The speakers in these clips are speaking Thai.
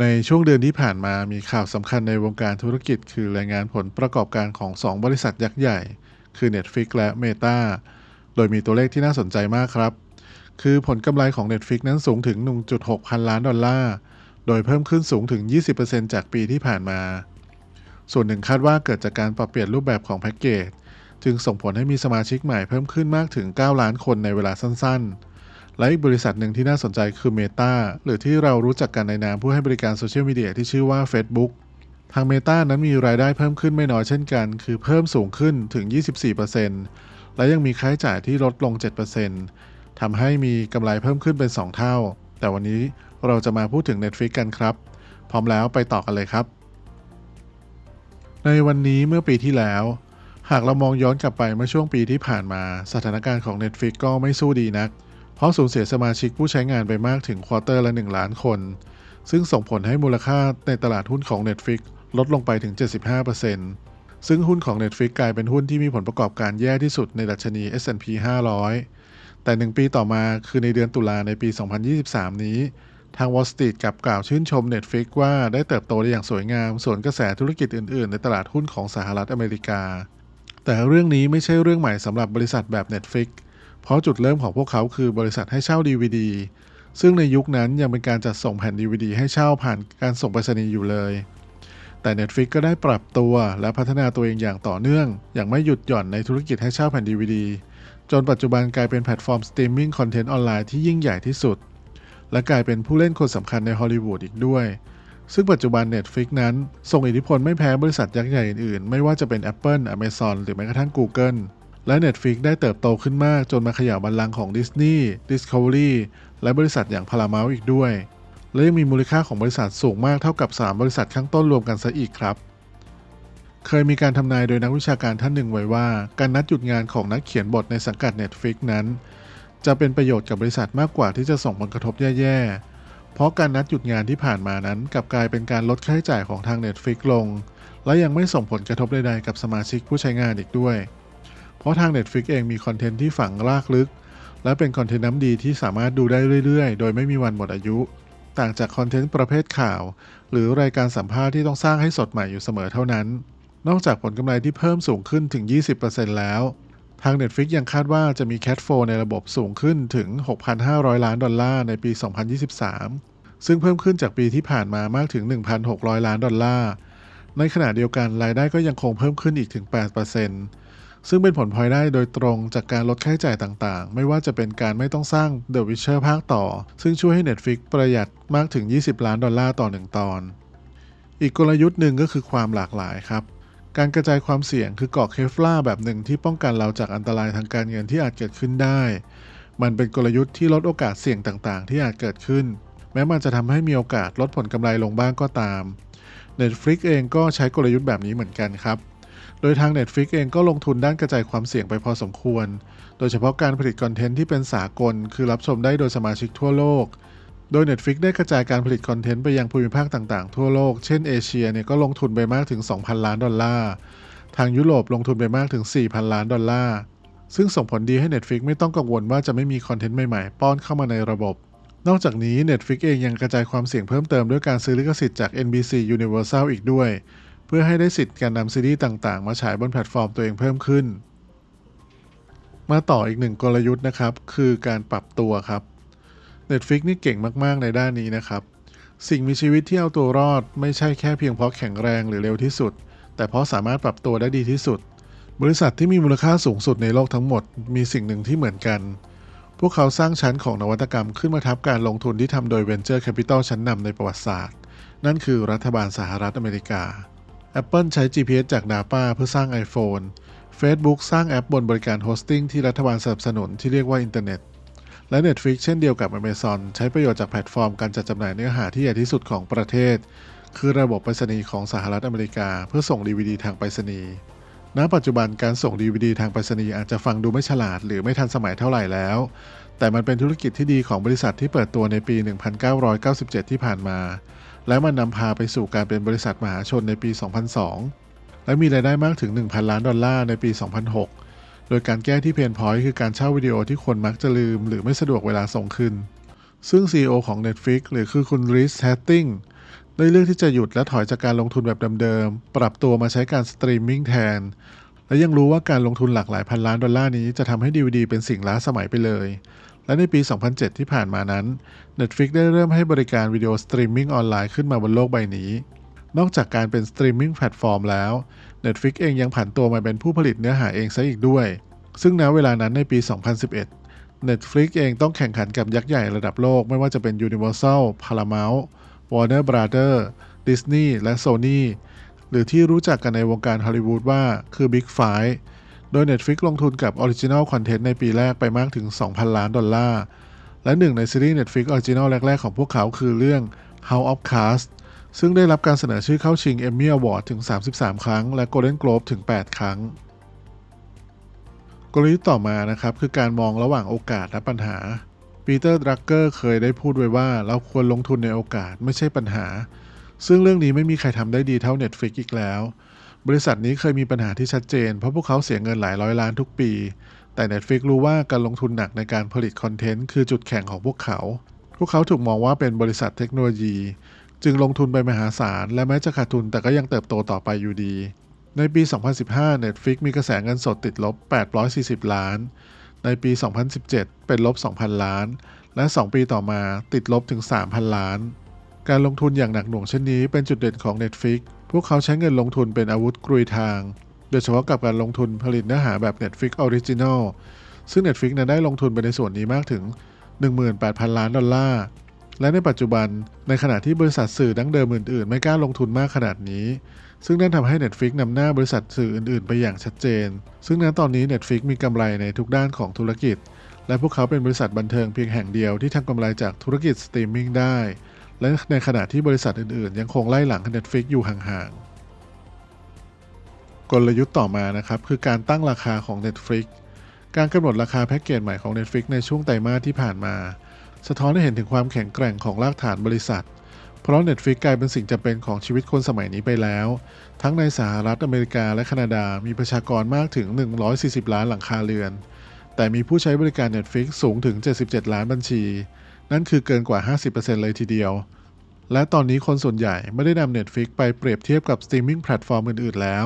ในช่วงเดือนที่ผ่านมามีข่าวสำคัญในวงการธุรกิจคือรายงานผลประกอบการของ2บริษัทยักษ์ใหญ่คือ Netflix และ Meta โดยมีตัวเลขที่น่าสนใจมากครับคือผลกำไรของ Netflix นั้นสูงถึง 1.6 พันล้านดอลลาร์โดยเพิ่มขึ้นสูงถึง 20%จากปีที่ผ่านมาส่วนหนึ่งคาดว่าเกิดจากการปรับเปลี่ยนรูปแบบของแพ็กเกจจึงส่งผลให้มีสมาชิกใหม่เพิ่มขึ้นมากถึง 9 ล้านคนในเวลาสั้นๆ และอีกบริษัทหนึ่งที่น่าสนใจคือ Meta หรือที่เรารู้จักกันในนามผู้ให้บริการโซเชียลมีเดียที่ชื่อว่า Facebook ทาง Meta นั้นมีรายได้เพิ่มขึ้นไม่น้อยเช่นกันคือเพิ่มสูงขึ้นถึง 24%และยังมีค่าใช้จ่ายที่ลดลง 7%ทำให้มีกำไรเพิ่มขึ้นเป็น 2 เท่า แต่วันนี้เราจะมาพูดถึง Netflix กันครับ พร้อมแล้วไปต่อกันเลยครับ ในวันนี้เมื่อปีที่แล้วหากเรามองย้อนกลับไปเมื่อช่วงปีที่ผ่านมาสถานการณ์ของ Netflix ก็ไม่สู้ดีนักเพราะสูญเสียสมาชิกผู้ใช้งานไปมากถึงควอเตอร์ละ1ล้านคนซึ่งส่งผลให้มูลค่าในตลาดหุ้นของ Netflix ลดลงไปถึง 75%ซึ่งหุ้นของ Netflix กลายเป็นหุ้นที่มีผลประกอบการแย่ที่สุดในดัชนี S&P 500แต่1ปีต่อมาคือในเดือนตุลาในปี 2023 นี้ทาง Wall Street กลับกล่าวชื่นชม Netflix ว่าได้เติบโตได้อย่างสวยงามสวนกระแสธุรกิจอื่นๆในตลาดหุ้นของสหรัฐอเมริกาแต่เรื่องนี้ไม่ใช่เรื่องใหม่สำหรับบริษัทแบบ Netflix เพราะจุดเริ่มของพวกเขาคือบริษัทให้เช่า DVD ซึ่งในยุคนั้นยังเป็นการจัดส่งแผ่น DVD ให้เช่าผ่านการส่งไปรษณีย์อยู่เลยแต่ Netflix ก็ได้ปรับตัวและพัฒนาตัวเองอย่างต่อเนื่องอย่างไม่หยุดหย่อนในธุรกิจให้เช่าแผ่น DVD จนปัจจุบันกลายเป็นแพลตฟอร์มสตรีมมิ่งคอนเทนต์ออนไลน์ที่ยิ่งใหญ่ที่สุดและกลายเป็นผู้เล่นคนสำคัญในฮอลลีวูดอีกด้วยซึ่งปัจจุบัน Netflix นั้นส่งอิทธิพลไม่แพ้บริษัทยักษ์ใหญ่อื่นๆไม่ว่าจะเป็น Apple Amazon หรือแม้กระทั่ง Google และ Netflix ได้เติบโตขึ้นมากจนมาเขย่าบัลลังก์ของ Disney Discovery และบริษัทอย่าง Paramount อีกด้วยและยังมีมูลค่าของบริษัทสูงมากเท่ากับ3บริษัทข้างต้นรวมกันซะอีกครับเคยมีการทำนายโดยนักวิชาการท่านหนึ่งไว้ว่าการนัดหยุดงานของนักเขียนบทในสังกัด Netflix นั้นจะเป็นประโยชน์กับบริษัทมากกว่าที่จะส่งผลกระทบแย่ๆเพราะการนัดหยุดงานที่ผ่านมานั้นกลับกลายเป็นการลดค่าใช้จ่ายของทาง Netflix ลงและยังไม่ส่งผลกระทบใดๆกับสมาชิกผู้ใช้งานอีกด้วยเพราะทาง Netflix เองมีคอนเทนต์ที่ฝังรากลึกและเป็นคอนเทนต์น้ำดีที่สามารถดูได้เรื่อยๆโดยไม่มีวันหมดอายุต่างจากคอนเทนต์ประเภทข่าวหรือรายการสัมภาษณ์ที่ต้องสร้างให้สดใหม่อยู่เสมอเท่านั้นนอกจากผลกำไรที่เพิ่มสูงขึ้นถึง 20% แล้วทาง Netflix ยังคาดว่าจะมีแคชโฟลในระบบสูงขึ้นถึง 6,500 ล้านดอลลาร์ในปี 2023 ซึ่งเพิ่มขึ้นจากปีที่ผ่านมามากถึง 1,600 ล้านดอลลาร์ในขณะเดียวกันรายได้ก็ยังคงเพิ่มขึ้นอีกถึง 8%ซึ่งเป็นผลพลอยได้โดยตรงจากการลดค่าใช้จ่ายต่างๆไม่ว่าจะเป็นการไม่ต้องสร้าง The Witcher ภาคต่อซึ่งช่วยให้ Netflix ประหยัดมากถึง 20 ล้านดอลลาร์ต่อ1ตอนอีกกลยุทธ์หนึ่งก็คือความหลากหลายครับการกระจายความเสี่ยงคือเกราะเคฟลาร์แบบหนึ่งที่ป้องกันเราจากอันตรายทางการเงินที่อาจเกิดขึ้นได้มันเป็นกลยุทธ์ที่ลดโอกาสเสี่ยงต่างๆที่อาจเกิดขึ้นแม้มันจะทำให้มีโอกาสลดผลกำไรลงบ้างก็ตาม Netflix เองก็ใช้กลยุทธ์แบบนี้เหมือนกันครับโดยทาง Netflix เองก็ลงทุนด้านกระจายความเสี่ยงไปพอสมควรโดยเฉพาะการผลิตคอนเทนต์ที่เป็นสากลคือรับชมได้โดยสมาชิกทั่วโลกโดย Netflix ได้กระจายการผลิตคอนเทนต์ไปยังภูมิภาคต่างๆทั่วโลกเช่นเอเชียเนี่ยก็ลงทุนไปมากถึง 2,000 ล้านดอลลาร์ทางยุโรปลงทุนไปมากถึง 4,000 ล้านดอลลาร์ซึ่งส่งผลดีให้ Netflix ไม่ต้องกังวลว่าจะไม่มีคอนเทนต์ใหม่ๆป้อนเข้ามาในระบบนอกจากนี้ Netflix เองยังกระจายความเสี่ยงเพิ่มเติมด้วยการซื้อลิขสิทธิ์จาก NBC Universal อีกด้วยเพื่อให้ได้สิทธิ์การนำซีรีส์ต่างๆมาฉายบนแพลตฟอร์มตัวเองเพิ่มขึ้นมาต่ออีกหนึ่งกลยุทธ์นะครับคือการปรับตัวครับ Netflix นี่เก่งมากๆในด้านนี้นะครับสิ่งมีชีวิตที่เอาตัวรอดไม่ใช่แค่เพียงเพราะแข็งแรงหรือเร็วที่สุดแต่เพราะสามารถปรับตัวได้ดีที่สุดบริษัทที่มีมูลค่าสูงสุดในโลกทั้งหมดมีสิ่งหนึ่งที่เหมือนกันพวกเขาสร้างชั้นของนวัตกรรมขึ้นมาทับการลงทุนที่ทำโดย Venture Capital ชั้นนำในประวัติศาสตร์นั่นคือรัฐบาลสหรัฐอเมริกา Apple ใช้ GPS จาก DARPA เพื่อสร้าง iPhone Facebook สร้างแอปบนบริการโฮสติ้งที่รัฐบาลสนับสนุนที่เรียกว่าอินเทอร์เน็ตและ Netflix เช่นเดียวกับ Amazon ใช้ประโยชน์จากแพลตฟอร์มการจัดจำหน่ายเนื้อหาที่ใหญ่ที่สุดของประเทศคือระบบไปรษณีย์ของสหรัฐอเมริกาเพื่อส่ง DVD ทางไปรษณีย์ณ ปัจจุบันการส่ง DVD ทางไปรษณีย์อาจจะฟังดูไม่ฉลาดหรือไม่ทันสมัยเท่าไหร่แล้วแต่มันเป็นธุรกิจที่ดีของบริษัทที่เปิดตัวในปี 1997 ที่ผ่านมาและมันนำพาไปสู่การเป็นบริษัทมหาชนในปี 2002 และมีรายได้มากถึง 1,000 ล้านดอลลาร์ในปี 2006 โดยการแก้ที่เพนพอยต์คือการเช่าวิดีโอที่คนมักจะลืมหรือไม่สะดวกเวลาส่งคืนซึ่ง CEO ของ Netflix หรือคือคุณ Reed Hastings ได้เลือกที่จะหยุดและถอยจากการลงทุนแบบเดิมๆปรับตัวมาใช้การสตรีมมิ่งแทนและยังรู้ว่าการลงทุนหลากหลายพันล้านดอลลาร์นี้จะทำให้ DVD เป็นสิ่งล้าสมัยไปเลยและในปี 2007 ที่ผ่านมานั้น Netflix ได้เริ่มให้บริการวิดีโอสตรีมมิ่งออนไลน์ขึ้นมาบนโลกใบนี้นอกจากการเป็นสตรีมมิ่งแพลตฟอร์มแล้ว Netflix เองยังผันตัวมาเป็นผู้ผลิตเนื้อหาเองซะอีกด้วยซึ่งณเวลานั้นในปี 2011 Netflix เองต้องแข่งขันกับยักษ์ใหญ่ระดับโลกไม่ว่าจะเป็น Universal, Paramount, Warner Brothers, Disney และ Sony หรือที่รู้จักกันในวงการฮอลลีวูดว่าคือ Big Five โดย Netflix ลงทุนกับ Original Content ในปีแรกไปมากถึง 2,000 ล้านดอลลาร์และหนึ่งในซีรีส์ Netflix Original แรกๆของพวกเขาคือเรื่อง House of Cards ซึ่งได้รับการเสนอชื่อเข้าชิง Emmy Award ถึง 33 ครั้งและ Golden Globe ถึง 8 ครั้งกลยุทธ์ต่อมานะครับคือการมองระหว่างโอกาสและปัญหาปีเตอร์ ดรักเกอร์เคยได้พูดไว้ว่าเราควรลงทุนในโอกาสไม่ใช่ปัญหาซึ่งเรื่องนี้ไม่มีใครทำได้ดีเท่า Netflix อีกแล้วบริษัทนี้เคยมีปัญหาที่ชัดเจนเพราะพวกเขาเสียเงินหลายร้อยล้านทุกปีแต่ Netflix รู้ว่าการลงทุนหนักในการผลิตคอนเทนต์คือจุดแข็งของพวกเขาถูกมองว่าเป็นบริษัทเทคโนโลยีจึงลงทุนไปมหาศาลและแม้จะขาดทุนแต่ก็ยังเติบโตต่อไปอยู่ดีในปี 2015 Netflix มีกระแสเงินสดติดลบ840ล้านในปี 2017 เป็นลบ 2,000 ล้านและ 2 ปีต่อมาติดลบถึง 3,000 ล้านการลงทุนอย่างหนักหน่วงเช่นนี้เป็นจุดเด่นของ Netflix พวกเขาใช้เงินลงทุนเป็นอาวุธกรุยทางโดยเฉพาะกับการลงทุนผลิตเนื้อหาแบบ Netflix Original ซึ่ง Netflix นั้นได้ลงทุนไปในส่วนนี้มากถึง 18,000 ล้านดอลลาร์และในปัจจุบันในขณะที่บริษัทสื่อดั้งเดิมอื่นๆไม่กล้าลงทุนมากขนาดนี้ซึ่งนั่นทำให้ Netflix นำหน้าบริษัทสื่ออื่นๆไปอย่างชัดเจนซึ่งณตอนนี้ Netflix มีกำไรในทุกด้านของธุรกิจและพวกเขาเป็นบริษัทบันเทิงเพียงแห่งเดียวที่ทำกำไรจากธุรกิจสตรีมมิ่งได้และในขณะที่บริษัทอื่นๆยังคงไล่หลัง Netflix อยู่ห่างๆกลยุทธ์ต่อมานะครับคือการตั้งราคาของ Netflix การกำหนดราคาแพ็กเกจใหม่ของ Netflix ในช่วงไตรมาสที่ผ่านมาสะท้อนให้เห็นถึงความแข็งแกร่งของรากฐานบริษัทเพราะ Netflix กลายเป็นสิ่งจำเป็นของชีวิตคนสมัยนี้ไปแล้วทั้งในสหรัฐอเมริกาและแคนาดามีประชากรมากถึง140ล้านหลังคาเรือนแต่มีผู้ใช้บริการ Netflix สูงถึง77ล้านบัญชีนั่นคือเกินกว่า 50% เลยทีเดียวและตอนนี้คนส่วนใหญ่ไม่ได้นำ Netflix ไปเปรียบเทียบกับสตรีมมิ่งแพลตฟอร์มอื่นๆแล้ว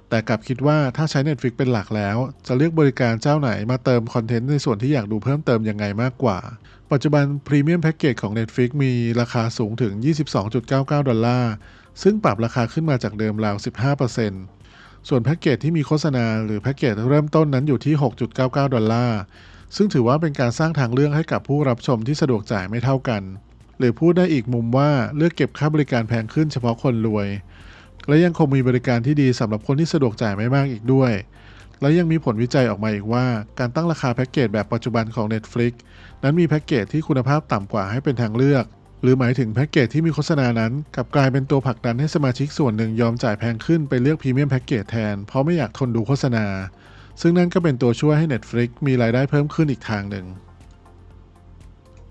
แต่กลับคิดว่าถ้าใช้ Netflix เป็นหลักแล้วจะเลือกบริการเจ้าไหนมาเติมคอนเทนต์ในส่วนที่อยากดูเพิ่มเติมยังไงมากกว่าปัจจุบันพรีเมียมแพ็กเกจของ Netflix มีราคาสูงถึง 22.99 ดอลลาร์ซึ่งปรับราคาขึ้นมาจากเดิมราว 15% ส่วนแพ็กเกจที่มีโฆษณาหรือแพ็กเกจเริ่มต้นนั้นอยู่ที่ 6.99 ดอลลาร์ซึ่งถือว่าเป็นการสร้างทางเลือกให้กับผู้รับชมที่สะดวกจ่ายไม่เท่ากันหรือพูดได้อีกมุมว่าเลือกเก็บค่าบริการแพงขึ้นเฉพาะคนรวยและยังคงมีบริการที่ดีสำหรับคนที่สะดวกจ่ายไม่มากอีกด้วยและยังมีผลวิจัยออกมาอีกว่าการตั้งราคาแพ็กเกจแบบปัจจุบันของ Netflix นั้นมีแพ็กเกจที่คุณภาพต่ำกว่าให้เป็นทางเลือกหรือหมายถึงแพ็กเกจที่มีโฆษณานั้นกลับกลายเป็นตัวผลักดันให้สมาชิกส่วนหนึ่งยอมจ่ายแพงขึ้นไปเลือกพรีเมียมแพ็กเกจแทนเพราะไม่อยากทนดูโฆษณาซึ่งนั่นก็เป็นตัวช่วยให้ Netflix มีรายได้เพิ่มขึ้นอีกทางหนึ่ง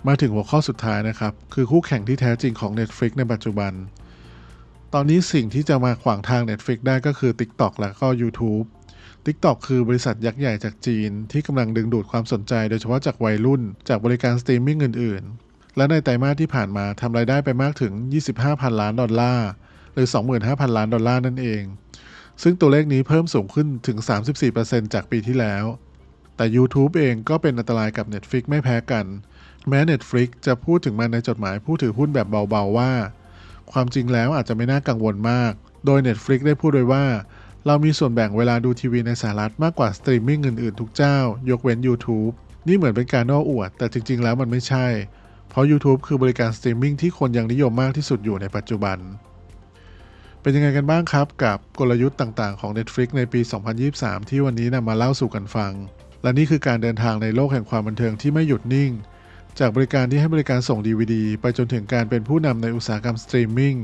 มาถึงหัวข้อสุดท้ายนะครับคือคู่แข่งที่แท้จริงของ Netflix ในปัจจุบันตอนนี้สิ่งที่จะมาขวางทาง Netflix ได้ก็คือ TikTok และก็ YouTube TikTok คือบริษัทยักษ์ใหญ่จากจีนที่กำลังดึงดูดความสนใจโดยเฉพาะจากวัยรุ่นจากบริการสตรีมมิ่งอื่นๆและในไตรมาสที่ผ่านมาทำรายได้ไปมากถึง 25,000 ล้านดอลลาร์หรือ 25,000 ล้านดอลลาร์นั่นเองซึ่งตัวเลขนี้เพิ่มสูงขึ้นถึง 34% จากปีที่แล้วแต่ YouTube เองก็เป็นอันตรายกับ Netflix ไม่แพ้กันแม้ Netflix จะพูดถึงมันในจดหมายผู้ถือหุ้นแบบเบาๆว่าความจริงแล้วอาจจะไม่น่ากังวลมากโดย Netflix ได้พูดไว้ว่าเรามีส่วนแบ่งเวลาดูทีวีในสหรัฐมากกว่าสตรีมมิ่งอื่นๆทุกเจ้ายกเว้น YouTube นี่เหมือนเป็นการโอ้อวดแต่จริงๆแล้วมันไม่ใช่เพราะ YouTube คือบริการสตรีมมิ่งที่คนยังนิยมมากที่สุดอยู่ในปัจจุบันเป็นยังไงกันบ้างครับกับกลยุทธ์ต่างๆของ Netflix ในปี 2023 ที่วันนี้นำมาเล่าสู่กันฟังและนี่คือการเดินทางในโลกแห่งความบันเทิงที่ไม่หยุดนิ่งจากบริการที่ให้บริการส่ง DVD ไปจนถึงการเป็นผู้นำในอุตสาหกรรมสตรีมมิ่ง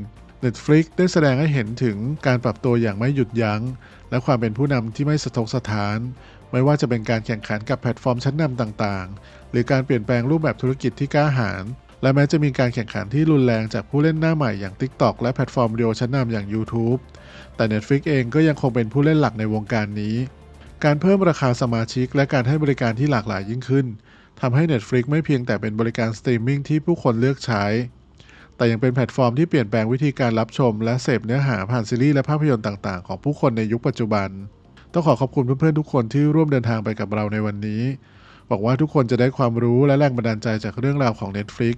Netflix ได้แสดงให้เห็นถึงการปรับตัวอย่างไม่หยุดยั้งและความเป็นผู้นำที่ไม่สะทกสถานไม่ว่าจะเป็นการแข่งขันกับแพลตฟอร์มชั้นนำต่างๆหรือการเปลี่ยนแปลงรูปแบบธุรกิจที่กล้าหาญและแม้จะมีการแข่งขันที่รุนแรงจากผู้เล่นหน้าใหม่อย่าง TikTok และแพลตฟอร์มวิดีโอชั้นนำอย่าง YouTube แต่ Netflix เองก็ยังคงเป็นผู้เล่นหลักในวงการนี้การเพิ่มราคาสมาชิกและการให้บริการที่หลากหลายยิ่งขึ้นทำให้ Netflix ไม่เพียงแต่เป็นบริการสตรีมมิ่งที่ผู้คนเลือกใช้ แต่ยังเป็นแพลตฟอร์มที่เปลี่ยนแปลงวิธีการรับชมและเสพเนื้อหาผ่านซีรีส์และภาพยนตร์ต่างๆของผู้คนในยุคปัจจุบันต้องขอบคุณเพื่อนๆทุกคนที่ร่วมเดินทางไปกับเราในวันนี้หวังว่าทุกคนจะได้ความรู้และแรงบันดาลใจจากเรื่องราวของ Netflix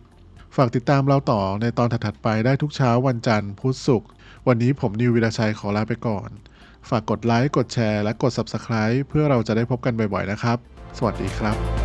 ฝากติดตามเราต่อในตอนถัดๆไปได้ทุกเช้าวันจันทร์พุธศุกร์วันนี้ผมนิววีระชัยขอลาไปก่อนฝากกดไลค์กดแชร์และกด Subscribe เพื่อเราจะได้พบกันบ่อยๆนะครับสวัสดีครับ